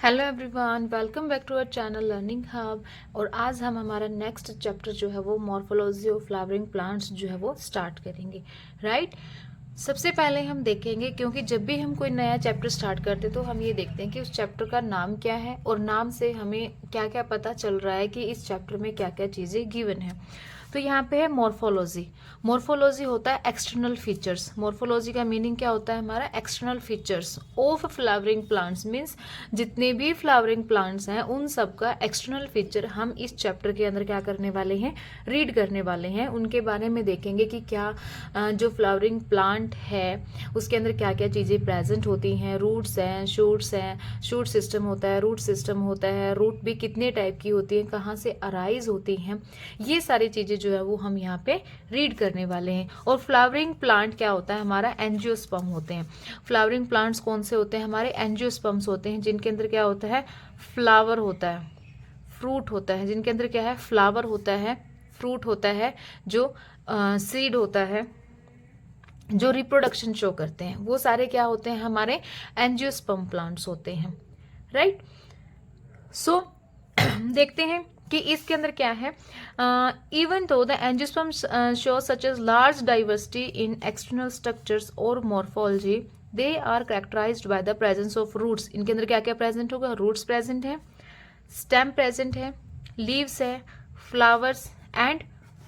Hello everyone, welcome back to our channel learning hub. और आज हम हमारा नेक्स्ट चैप्टर जो है वो मॉर्फोलॉजी ऑफ फ्लावरिंग प्लांट्स जो है वो स्टार्ट करेंगे। राइट। सबसे पहले हम देखेंगे, क्योंकि जब भी हम कोई नया चैप्टर स्टार्ट करते हैं तो हम ये देखते हैं कि उस चैप्टर का नाम क्या है और नाम से हमें क्या क्या पता चल रहा है कि इस चैप्टर में क्या क्या चीज़ें गिवन है। तो यहाँ पे है मॉर्फोलॉजी। मॉर्फोलॉजी होता है एक्सटर्नल फीचर्स। मॉर्फोलॉजी का मीनिंग क्या होता है हमारा? External features of flowering plants means जितने भी फ्लावरिंग प्लांट्स हैं उन सब का एक्सटर्नल फीचर हम इस चैप्टर के अंदर क्या करने वाले हैं, रीड करने वाले हैं। उनके बारे में देखेंगे कि क्या जो फ्लावरिंग प्लांट है उसके अंदर क्या क्या चीज़ें प्रेजेंट होती हैं। रूट्स हैं, शूट सिस्टम होता है, रूट सिस्टम होता है, रूट भी कितने टाइप की होती हैं, कहाँ से अराइज होती हैं, ये सारी चीज़ें जो है वो हम यहाँ पे रीड करने वाले हैं। और फ्लावरिंग प्लांट क्या होता है हमारा? एंजियोस्पर्म होते हैं। फ्लावरिंग प्लांट्स कौन से होते हैं हमारे? एंजियोस्पर्म्स होते हैं, जिनके अंदर क्या होता है? फ्लावर होता है, फ्रूट होता है। जिनके अंदर क्या है? फ्लावर होता है, फ्रूट होता है, जो सीड होता है, जो रिप्रोडक्शन शो करते हैं, वो सारे क्या होते हैं हमारे? एंजियोस्पर्म प्लांट्स होते हैं। राइट। सो देखते हैं कि इसके अंदर क्या है। इवन तो the angiosperm show such a large diversity in external structures और morphology, they are characterized by the presence of roots. इनके अंदर क्या क्या प्रेजेंट होगा? रूट्स प्रेजेंट है, स्टेम प्रेजेंट है, लीव्स है, फ्लावर्स एंड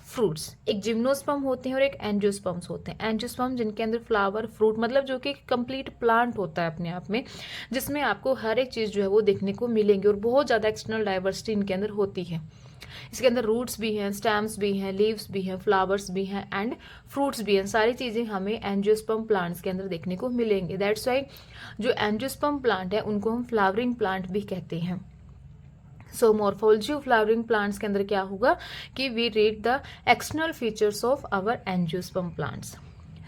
फ्रूट्स। एक जिम्नोस्पर्म होते हैं और एक एंजियोस्पर्म्स होते हैं। एंजियोस्पर्म जिनके अंदर फ्लावर, फ्रूट, मतलब जो कि कंप्लीट प्लांट होता है अपने आप में, जिसमें आपको हर एक चीज़ जो है वो देखने को मिलेंगी और बहुत ज़्यादा एक्सटर्नल डाइवर्सिटी इनके अंदर होती है। इसके अंदर रूट्स भी हैं, स्टेम्स भी हैं, लीव्स भी हैं, फ्लावर्स भी हैं एंड फ्रूट्स भी हैं। सारी चीज़ें हमें एंजियोस्पर्म प्लांट्स के अंदर देखने को मिलेंगे। दैट्स वाई जो एंजियोस्पर्म प्लांट है उनको हम फ्लावरिंग प्लांट भी कहते हैं। So morphology of flowering plants के अंदर क्या होगा कि we read the external features of our angiosperm plants.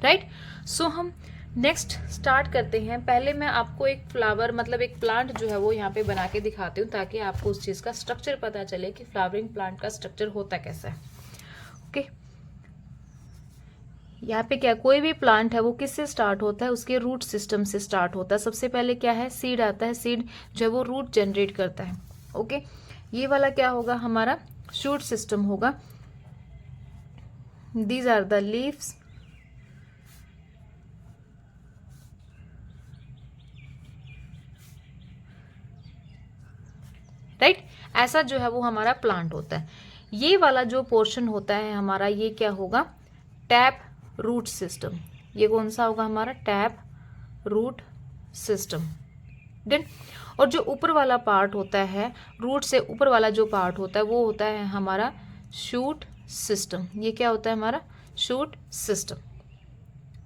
Right. So हम नेक्स्ट स्टार्ट करते हैं। पहले मैं आपको एक फ्लावर मतलब एक प्लांट जो है वो यहाँ पे बना के दिखाती हूँ, ताकि आपको उस चीज़ का स्ट्रक्चर पता चले कि फ्लावरिंग प्लांट का स्ट्रक्चर होता कैसा है। ओके। यहाँ पे क्या, कोई भी प्लांट है वो किससे स्टार्ट होता है? उसके रूट सिस्टम से स्टार्ट होता है। सबसे पहले क्या है? सीड आता है। सीड जो है वो रूट जनरेट करता है। ओके। ये वाला क्या होगा हमारा? शूट सिस्टम होगा। These are the leaves, right. ऐसा जो है वो हमारा प्लांट होता है। ये वाला जो पोर्शन होता है हमारा, ये क्या होगा? Tap root system. ये कौन सा होगा हमारा? Tap root system. डन। और जो ऊपर वाला पार्ट होता है, रूट से ऊपर वाला जो पार्ट होता है वो होता है हमारा शूट सिस्टम। ये क्या होता है हमारा? Shoot system.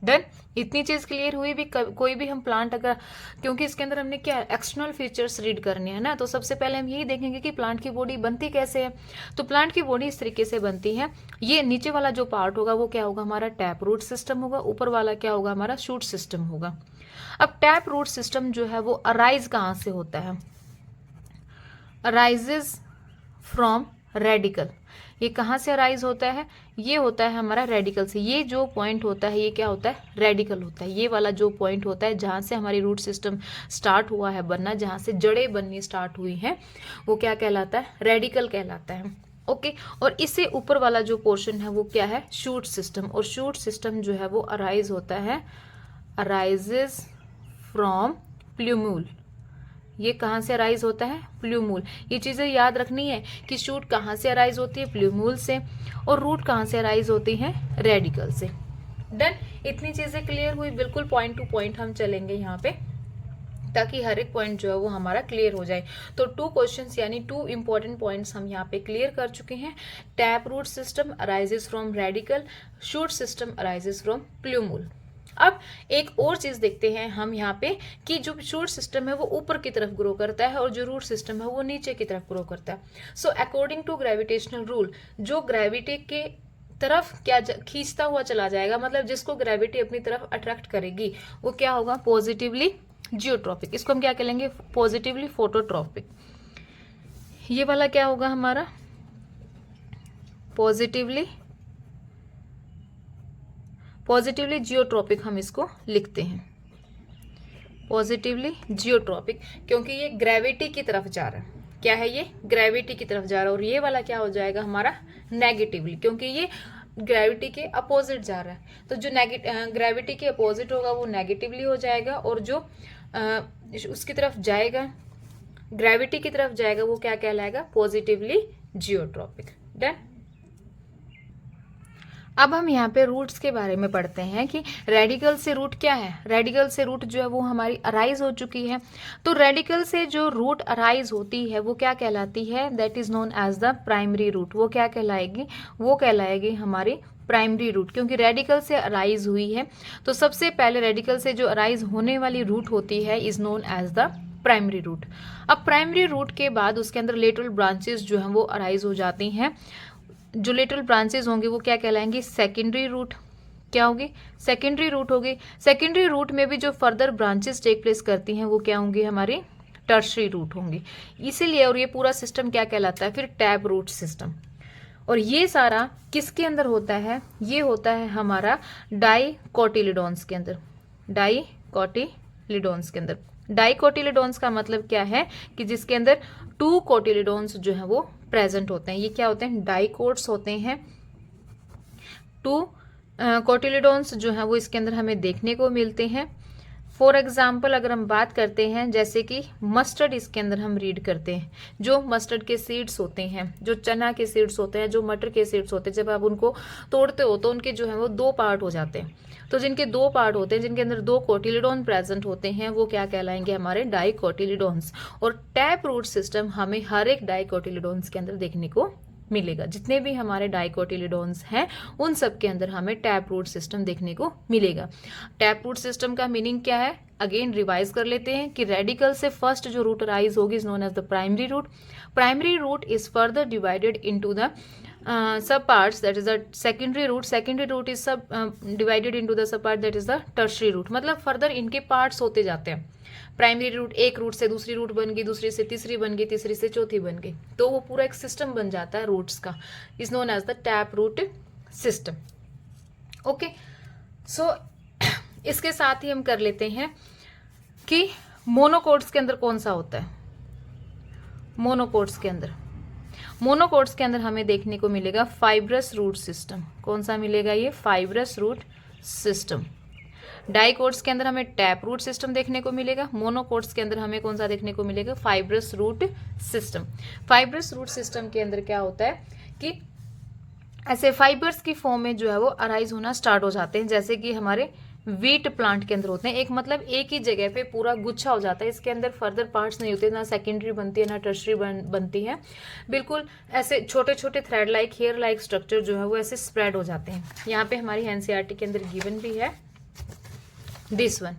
डन। इतनी चीज क्लियर हुई भी? कोई भी हम प्लांट अगर, क्योंकि इसके अंदर हमने क्या एक्सटर्नल फीचर्स रीड करने हैं ना, तो सबसे पहले हम यही देखेंगे कि प्लांट की बॉडी बनती कैसे है। तो प्लांट की बॉडी इस तरीके से बनती है। ये नीचे वाला जो पार्ट होगा वो क्या होगा हमारा? टैप रूट सिस्टम होगा। ऊपर वाला क्या होगा हमारा? शूट सिस्टम होगा। अब टैप रूट सिस्टम जो है वो अराइज कहाँ से होता है? Arises from radical. ये कहाँ से अराइज होता है? ये होता है हमारा रेडिकल से। ये जो पॉइंट होता है ये क्या होता है? रेडिकल होता है। ये वाला जो पॉइंट होता है जहाँ से हमारी रूट सिस्टम स्टार्ट हुआ है बनना, जहाँ से जड़ें बननी स्टार्ट हुई हैं, वो क्या कहलाता है? रेडिकल कहलाता है। ओके। और इससे ऊपर वाला जो पोर्शन है वो क्या है? Shoot system. और शूट सिस्टम जो है वो अराइज होता है, अराइजेज फ्रॉम प्ल्यूम्यूल। ये कहाँ से अराइज होता है? प्ल्यूमूल। ये चीजें याद रखनी है कि शूट कहाँ से अराइज होती है? प्ल्यूमूल से। और रूट कहाँ से अराइज होती है? रेडिकल से। डन। इतनी चीजें क्लियर हुई? बिल्कुल पॉइंट टू पॉइंट हम चलेंगे यहाँ पे, ताकि हर एक पॉइंट जो है वो हमारा क्लियर हो जाए। तो 2 क्वेश्चंस यानी 2 इंपॉर्टेंट पॉइंट्स हम यहाँ पे क्लियर कर चुके हैं। Tap root system arises from radical, shoot system arises from plumule. अब एक और चीज देखते हैं हम यहाँ पे कि जो शूट सिस्टम है वो ऊपर की तरफ ग्रो करता है और जो रूट सिस्टम है वो नीचे की तरफ ग्रो करता है। So according to gravitational rule, जो ग्रेविटी के तरफ क्या खींचता हुआ चला जाएगा, मतलब जिसको ग्रेविटी अपनी तरफ अट्रैक्ट करेगी, वो क्या होगा? Positively geotropic. इसको हम क्या कहेंगे? Positively phototropic. ये वाला क्या होगा हमारा? पॉजिटिवली जियोट्रॉपिक हम इसको लिखते हैं। पॉजिटिवली जियोट्रॉपिक, क्योंकि ये ग्रेविटी की तरफ जा रहा है। क्या है ये? ग्रेविटी की तरफ जा रहा है। और ये वाला क्या हो जाएगा हमारा? नेगेटिवली, क्योंकि ये ग्रेविटी के अपोजिट जा रहा है। तो जो ग्रेविटी के अपोजिट होगा वो नेगेटिवली हो जाएगा, और जो उसकी तरफ जाएगा, ग्रेविटी की तरफ जाएगा, वो क्या कहलाएगा? Positively geotropic. डन। अब हम यहाँ पे रूट्स के बारे में पढ़ते हैं कि रेडिकल से रूट क्या है। रेडिकल से रूट जो है वो हमारी अराइज हो चुकी है। तो रेडिकल से जो रूट अराइज होती है वो क्या कहलाती है? That is known as the primary root. वो क्या कहलाएगी? वो कहलाएगी हमारी प्राइमरी रूट, क्योंकि रेडिकल से अराइज हुई है। तो सबसे पहले रेडिकल से जो अराइज होने वाली रूट होती है is known as the primary root. अब प्राइमरी रूट के बाद उसके अंदर लेटरल ब्रांचेस जो हैं वो अराइज हो जाती हैं। जो लेटरल ब्रांचेस होंगी वो क्या कहलाएंगी? Secondary root. क्या होगी? सेकेंडरी रूट होगी। सेकेंडरी रूट में भी जो फर्दर ब्रांचेस टेक प्लेस करती हैं वो क्या होंगी? हमारी टर्शरी रूट होंगी। इसीलिए, और ये पूरा सिस्टम क्या कहलाता है फिर? Tap root system. और ये सारा किसके अंदर होता है? ये होता है हमारा डाइकोटिलिडोन्स के अंदर। डाइकोटिलिडोन्स के अंदर। डाइकोटिलिडोन्स का मतलब क्या है? कि जिसके अंदर 2 कोटिलिडोन्स जो है वो प्रेजेंट होते हैं। ये क्या होते हैं? डाइकोट्स होते हैं। 2 कोटिलिडोन्स जो है वो इसके अंदर हमें देखने को मिलते हैं। फॉर एग्जाम्पल अगर हम बात करते हैं, जैसे कि मस्टर्ड, इसके अंदर हम रीड करते हैं, जो मस्टर्ड के सीड्स होते हैं, जो चना के सीड्स होते हैं, जो मटर के सीड्स होते हैं, जब आप उनको तोड़ते हो तो उनके जो है वो 2 पार्ट हो जाते हैं। तो जिनके 2 पार्ट होते हैं, जिनके अंदर 2 कोटिलिडोन प्रेजेंट होते हैं, वो क्या कहलाएंगे? हमारे डाइकोटिलिडोन्स। और टैप रूट सिस्टम हमें हर एक डाइकोटिलिडोन्स के अंदर देखने को मिलेगा। जितने भी हमारे डाइकोटिलिडोन्स हैं उन सब के अंदर हमें टैप रूट सिस्टम देखने को मिलेगा। टैप रूट सिस्टम का मीनिंग क्या है? अगेन रिवाइज कर लेते हैं कि रेडिकल से फर्स्ट जो रूट राइज होगी is known as the primary root. Primary root is further divided into the sub parts, that is the secondary root. Secondary root is divided into the sub part, that is the tertiary root. मतलब further इनके parts होते जाते हैं। Primary root, एक root से दूसरी root बन गई, दूसरी से तीसरी बन गई, तीसरी से चौथी बन गई, तो वो पूरा एक सिस्टम बन जाता है रूट्स का, is known as the tap root system. Okay, so इसके साथ ही हम कर लेते हैं कि मोनोकोट्स के अंदर कौन सा होता है। मोनोकोट्स के अंदर हमें देखने को मिलेगा फाइब्रस रूट सिस्टम। कौन सा मिलेगा? ये फाइब्रस रूट सिस्टम। डाइकोट्स के अंदर हमें टैप रूट सिस्टम देखने को मिलेगा। मोनोकोट्स के अंदर हमें कौन सा देखने को मिलेगा? Fibrous root system. Fibrous root system के अंदर क्या होता है कि ऐसे फाइबर्स की फॉर्म में जो है वो अराइज होना स्टार्ट हो जाते हैं, जैसे कि हमारे वीट प्लांट के अंदर होते हैं। एक मतलब एक ही जगह पे पूरा गुच्छा हो जाता है, इसके अंदर फर्दर पार्ट्स नहीं होते, ना सेकेंडरी बनती है ना टर्शरी बनती है। बिल्कुल ऐसे छोटे छोटे thread like, hair like structure जो है वो ऐसे स्प्रेड हो जाते हैं। यहाँ पे हमारी एनसीईआरटी के अंदर गिवन भी है दिस वन।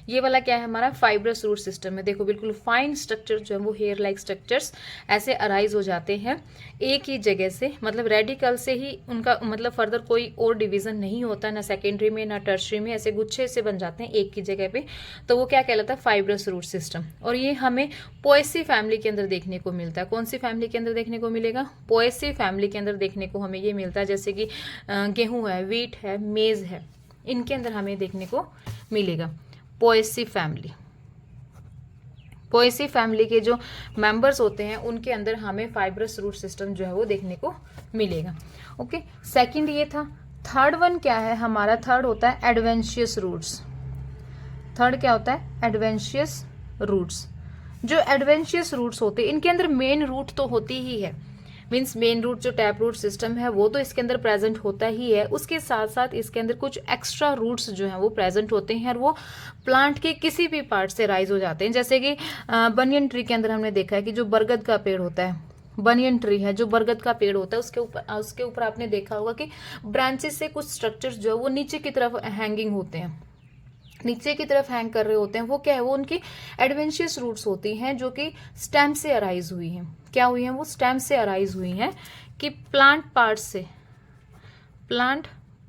ये वाला क्या है? हमारा फाइब्रस रूट सिस्टम है। देखो बिल्कुल फाइन स्ट्रक्चर जो है वो हेयर लाइक स्ट्रक्चर्स ऐसे अराइज हो जाते हैं एक ही जगह से, मतलब रेडिकल से ही उनका मतलब फर्दर कोई और डिवीजन नहीं होता, ना सेकेंडरी में ना टर्शरी में, ऐसे गुच्छे से बन जाते हैं एक ही जगह पे। तो वो क्या कहलाता है? Fibrous root system. और ये हमें पोएसी फैमिली के अंदर देखने को मिलता है। कौन सी फैमिली के अंदर देखने को मिलेगा? पोएसी फैमिली के अंदर देखने को हमें ये मिलता है, जैसे कि गेहूँ है, वीट है, मेज है, इनके अंदर हमें देखने को मिलेगा पोएसी फैमिली। पोएसी फैमिली के जो मेंबर्स होते हैं उनके अंदर हमें फाइब्रस रूट सिस्टम जो है वो देखने को मिलेगा। ओके, सेकंड ये था। थर्ड वन क्या है हमारा? थर्ड होता है एडवेंशियस रूट्स। थर्ड क्या होता है? Adventitious roots. जो एडवेंशियस रूट्स होते हैं इनके अंदर मेन रूट तो होती ही है, मीन्स मेन रूट जो टैप रूट सिस्टम है वो तो इसके अंदर प्रेजेंट होता ही है। उसके साथ साथ इसके अंदर कुछ एक्स्ट्रा रूट्स जो हैं वो प्रेजेंट होते हैं और वो प्लांट के किसी भी पार्ट से राइज हो जाते हैं। जैसे कि बनियन ट्री के अंदर हमने देखा है कि जो बरगद का पेड़ होता है, बनियन ट्री है, जो बरगद का पेड़ होता है, उसके ऊपर आपने देखा होगा कि ब्रांचेस से कुछ स्ट्रक्चर्स जो है वो नीचे की तरफ हैंगिंग होते हैं, नीचे की तरफ हैंग कर रहे होते हैं। वो क्या है? वो उनकी एडवेंशियस रूट्स होती हैं जो कि स्टेम से अराइज हुई हैं। क्या हुई हैं? वो स्टेम से अराइज हुई हैं कि प्लांट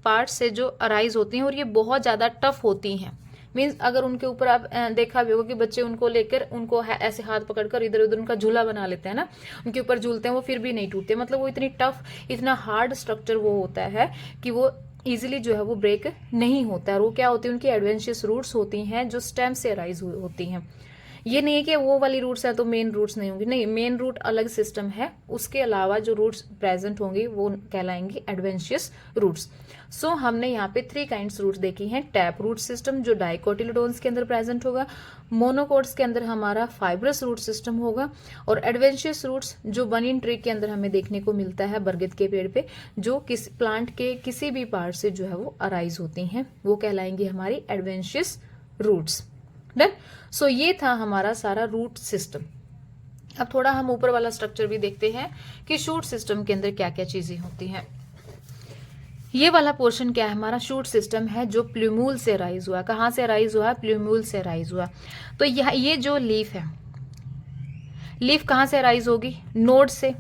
पार्ट से जो अराइज होती हैं और ये बहुत ज़्यादा टफ होती हैं। मीन्स अगर उनके ऊपर आप देखा भी होगा कि बच्चे उनको लेकर उनको ऐसे हाथ पकड़कर इधर उधर उनका झूला बना लेते हैं ना, उनके ऊपर झूलते हैं, वो फिर भी नहीं टूटते। मतलब वो इतनी टफ, इतना हार्ड स्ट्रक्चर वो होता है कि वो इजीली जो है वो ब्रेक नहीं होता है। और वो क्या होती है, उनकी एडवेंशियस रूट्स होती हैं जो स्टेम से अराइज होती हैं। ये नहीं है कि वो वाली रूट्स है तो मेन रूट्स नहीं होंगी, नहीं, मेन रूट अलग सिस्टम है, उसके अलावा जो रूट्स प्रेजेंट होंगी वो कहलाएंगी एडवेंशियस रूट्स। सो हमने यहाँ पे 3 काइंड्स रूट्स देखी हैं। टैप रूट सिस्टम जो डाइकोटिलेडोन्स के अंदर प्रेजेंट होगा, मोनोकोट्स के अंदर हमारा फाइब्रस रूट सिस्टम होगा, और एडवेंशियस रूट्स जो बनियन ट्री के अंदर हमें देखने को मिलता है बरगद के पेड़ पे, जो किस प्लांट के किसी भी पार्ट से जो है वो अराइज होती हैं, वो कहलाएंगी हमारी एडवेंशियस रूट्स। डन। सो ये था हमारा सारा रूट सिस्टम। अब थोड़ा हम ऊपर वाला स्ट्रक्चर भी देखते हैं कि शूट सिस्टम के अंदर क्या क्या चीजें होती हैं। ये वाला पोर्शन क्या है, हमारा शूट सिस्टम है जो प्लूम्यूल से राइज हुआ। कहाँ से राइज हुआ, प्लूम्यूल से राइज हुआ। तो ये जो लीफ है, लीफ कहाँ से राइज होगी, नोड से।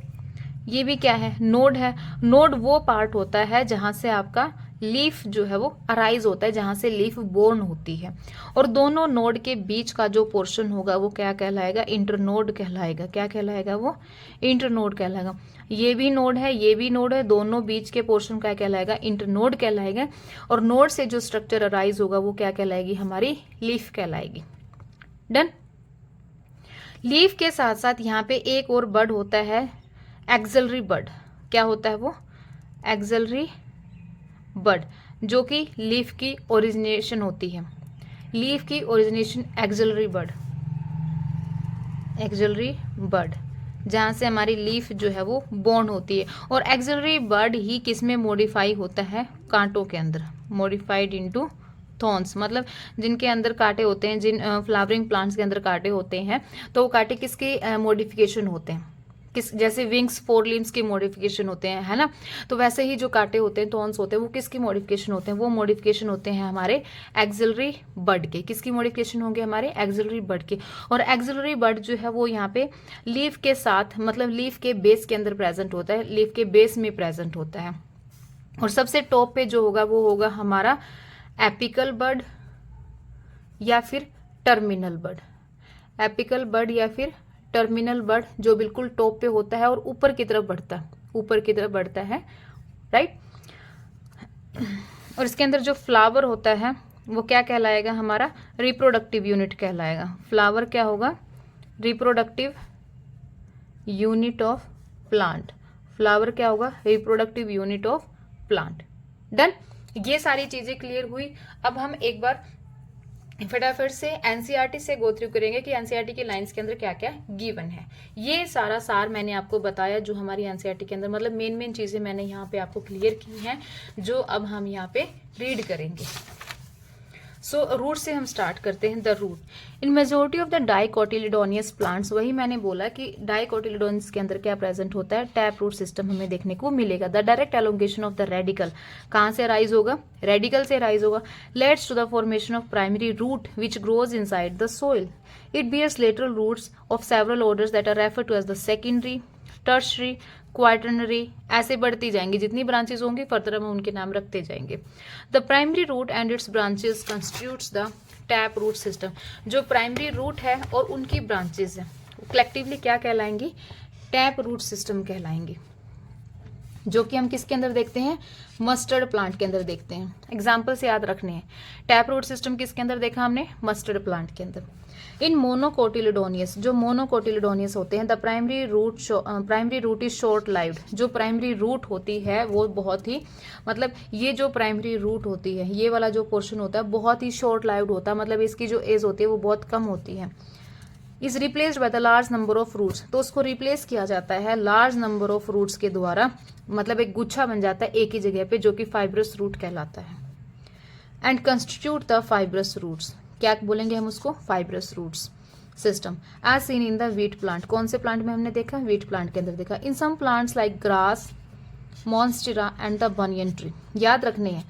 ये भी क्या है, नोड है। नोड वो पार्ट होता है जहां से आपका लीफ जो है वो अराइज होता है, जहां से लीफ बोर्न होती है। और दोनों नोड के बीच का जो पोर्शन होगा वो क्या कहलाएगा, इंटरनोड कहलाएगा। क्या कहलाएगा, वो इंटरनोड कहलाएगा। ये भी नोड है, ये भी नोड है, दोनों बीच के पोर्शन क्या कहलाएगा, इंटरनोड कहलाएगा। और नोड से जो स्ट्रक्चर अराइज होगा वो क्या कहलाएगी, हमारी लीफ कहलाएगी। डन। लीफ के साथ साथ यहाँ पे एक और बड होता है, एक्सिलरी बड। क्या होता है वो, एक्सिलरी बड, जो कि लीफ की ओरिजिनेशन होती है। लीफ की ओरिजिनेशन एक्सिलरी बड, एक्सिलरी बड, जहां से हमारी लीफ जो है वो बोर्न होती है। और एक्सिलरी बड ही किस में मॉडिफाई होता है, कांटों के अंदर, मॉडिफाइड इनटू थॉर्न्स। मतलब जिनके अंदर कांटे होते हैं, जिन फ्लावरिंग प्लांट्स के अंदर कांटे होते हैं, तो वो कांटे किसके मॉडिफिकेशन होते हैं, किस, जैसे विंग्स 4 लिम्स के मॉडिफिकेशन होते हैं, है ना। तो वैसे ही जो कांटे होते हैं, थॉर्न्स होते हैं, वो किसकी मॉडिफिकेशन होते हैं, वो मॉडिफिकेशन होते हैं हमारे एक्सिलरी बड के। किसकी मॉडिफिकेशन होंगे, हमारे एक्सिलरी बड के। और एक्सिलरी बड जो है वो यहाँ पे लीफ के साथ, मतलब लीफ के बेस के अंदर प्रेजेंट होता है, लीफ के बेस में प्रेजेंट होता है। और सबसे टॉप पे जो होगा वो होगा हमारा एपिकल बड या फिर टर्मिनल बड। एपिकल बड या फिर टर्मिनल बड, जो बिल्कुल टॉप पे होता है और ऊपर की तरफ बढ़ता है, ऊपर की तरफ बढ़ता है, राइट। और इसके अंदर जो फ्लावर होता है वो क्या कहलाएगा, हमारा रिप्रोडक्टिव यूनिट कहलाएगा। फ्लावर क्या होगा, reproductive unit of plant. Flower क्या होगा, reproductive unit of plant. Done. ये सारी चीजें क्लियर हुई। अब हम एक बार फटाफट से एनसीईआरटी से गो थ्रू करेंगे कि एनसीईआरटी की लाइंस के अंदर क्या क्या गिवन है। ये सारा सार मैंने आपको बताया जो हमारी एनसीईआरटी के अंदर, मतलब मेन चीजें मैंने यहाँ पे आपको क्लियर की हैं, जो अब हम यहाँ पे रीड करेंगे। सो रूट से हम स्टार्ट करते हैं। The root in majority of the dicotyledonous plants, वही मैंने बोला कि डाइकोटिलेडोनियस के अंदर क्या प्रेजेंट होता है, टैप रूट सिस्टम हमें देखने को मिलेगा। The direct elongation of the radical, कहाँ से राइज होगा, रेडिकल से राइज होगा, leads to the formation of primary root which grows inside the soil. It bears lateral roots of several orders that are referred to as the secondary, tertiary, quaternary, ऐसे बढ़ती जाएंगी। जितनी branches होंगी further हम उनके नाम रखते जाएंगे। The primary root and its branches constitutes the tap root system. जो प्राइमरी रूट है और उनकी ब्रांचेस है कलेक्टिवली क्या कहलाएंगी, टैप रूट सिस्टम कहलाएंगी, जो कि हम किसके अंदर देखते हैं, मस्टर्ड प्लांट के अंदर देखते हैं। एग्जाम्पल से याद रखने हैं। टैप रूट सिस्टम किसके अंदर देखा हमने, मस्टर्ड प्लांट के अंदर। इन मोनोकोटिलेडोनियस, जो मोनोकोटिलेडोनियस होते हैं, the primary root is short lived. जो प्राइमरी रूट होती है वो बहुत ही, मतलब ये जो प्राइमरी रूट होती है, ये वाला जो पोर्शन होता है बहुत ही शॉर्ट लाइव्ड होता है, मतलब इसकी जो एज होती है वो बहुत कम होती है। Is replaced by the large number of roots, तो उसको रिप्लेस किया जाता है लार्ज नंबर ऑफ रूट्स के द्वारा, मतलब एक गुच्छा बन जाता है एक ही जगह पे, जो कि फाइब्रस रूट कहलाता है। And constitute the fibrous roots, क्या बोलेंगे हम उसको, fibrous roots system, as seen in the wheat plant. कौन से प्लांट में हमने देखा, व्हीट प्लांट के अंदर देखा। In some plants like grass, monstera and the banyan tree, याद रखने हैं,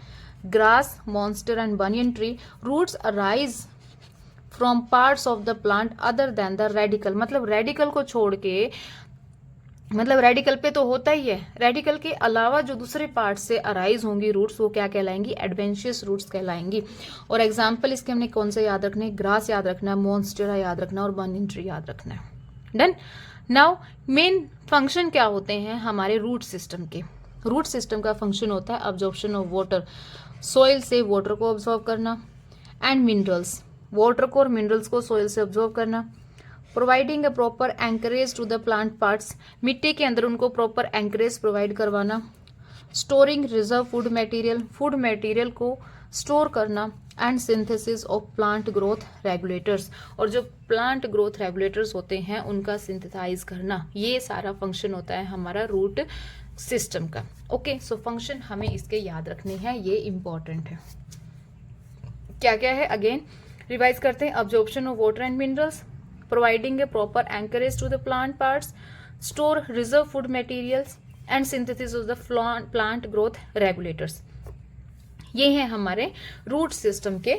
grass, monstera and banyan tree, roots arise from parts of the plant other than the radical. मतलब रेडिकल को छोड़ के, मतलब रेडिकल पे तो होता ही है, रेडिकल के अलावा जो दूसरे पार्ट से अराइज होंगी रूट्स वो क्या कहलाएंगी, एडवेंशियस रूट्स कहलाएंगी। और एग्जाम्पल इसके हमने कौन से याद रखने, ग्रास याद रखना है, मॉन्स्टेरा याद रखना है और बनियन ट्री याद रखना है। डन। नाउ मेन फंक्शन क्या होते हैं हमारे रूट सिस्टम के, रूट सिस्टम का फंक्शन होता है अब्जॉर्प्शन ऑफ वाटर, सॉइल से वाटर को ऑब्जॉर्व करना, एंड मिनरल्स, वाटर को और मिनरल्स को सॉइल से ऑब्जॉर्व करना, providing a proper anchorage to the plant parts, मिट्टी के अंदर उनको प्रॉपर एंकरेज प्रोवाइड करवाना, स्टोरिंग रिजर्व फूड मटेरियल को स्टोर करना, and synthesis of plant growth regulators, और जो प्लांट ग्रोथ रेगुलेटर्स होते हैं उनका सिंथेसाइज करना, ये सारा फंक्शन होता है हमारा रूट सिस्टम का। ओके, सो फंक्शन हमें इसके याद रखने हैं, ये इंपॉर्टेंट है। क्या क्या है, अगेन रिवाइज करते हैं। Absorption of water and minerals, providing a proper anchorage to the plant parts, store reserve food materials, and synthesis of the plant growth regulators, ये हैं हमारे रूट सिस्टम के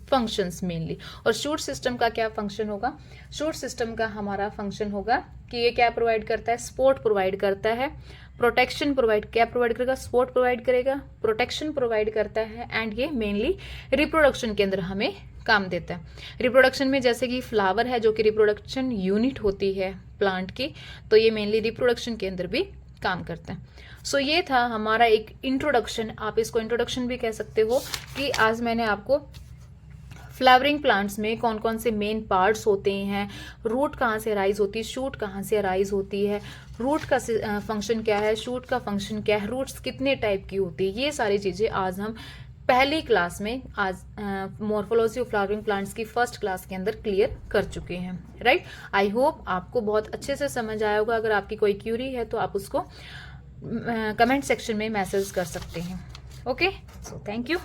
फंक्शंस मेनली। और शूट सिस्टम का क्या function होगा, shoot system का हमारा फंक्शन होगा कि ये क्या प्रोवाइड करता है, सपोर्ट प्रोवाइड करता है, प्रोटेक्शन प्रोवाइड, क्या प्रोवाइड करेगा, सपोर्ट प्रोवाइड करेगा, प्रोटेक्शन प्रोवाइड करता है, एंड ये मेनली रिप्रोडक्शन के अंदर हमें काम देता है। रिप्रोडक्शन में जैसे कि फ्लावर है जो कि रिप्रोडक्शन यूनिट होती है प्लांट की, तो ये मेनली रिप्रोडक्शन के अंदर भी काम करता है। सो ये था हमारा एक इंट्रोडक्शन, आप इसको इंट्रोडक्शन भी कह सकते हो, कि आज मैंने आपको फ्लावरिंग प्लांट्स में कौन कौन से मेन पार्ट्स होते हैं, रूट कहाँ से अराइज होती है, शूट कहाँ से अराइज होती है, रूट का फंक्शन क्या है, शूट का फंक्शन क्या है, रूट्स कितने टाइप की होती है, ये सारी चीज़ें आज हम पहली क्लास में, आज मॉर्फोलॉजी ऑफ फ्लावरिंग प्लांट्स की फर्स्ट क्लास के अंदर क्लियर कर चुके हैं, राइट। आई होप आपको बहुत अच्छे से समझ आया होगा। अगर आपकी कोई क्यूरी है तो आप उसको कमेंट सेक्शन में मैसेज कर सकते हैं। Okay, so thank you.